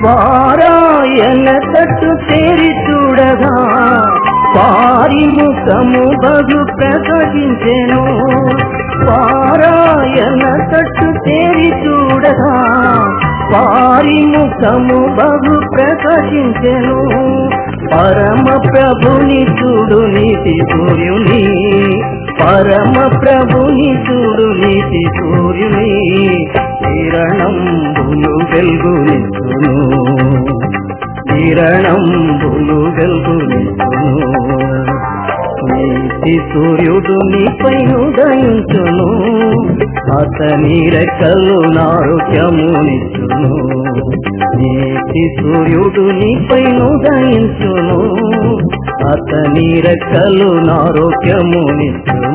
పారాయణ తట్టు తేరి చూడగా పారిముఖము బగు ప్రకటించెను. పారాయణ తట్టు తేరి చూడగా పారిముఖము బగు ప్రకటించెను. పరమ ప్రభుని చూడు నీతి సూర్యుని, పరమ ప్రభుని చూడు నీతి సూర్యుని, కిరణంబులు వెలుగునిచ్చును, కిరణంబులు వెలుగునిచ్చును. నీతి సూర్యుడు నీపై ఉదయించును, అతని రెక్కలు ఆరోగ్యమునిచ్చును. నీతి సూర్యుడు నీపై ఉదయించును, అతని రెక్కలు ఆరోగ్యమునిచ్చును.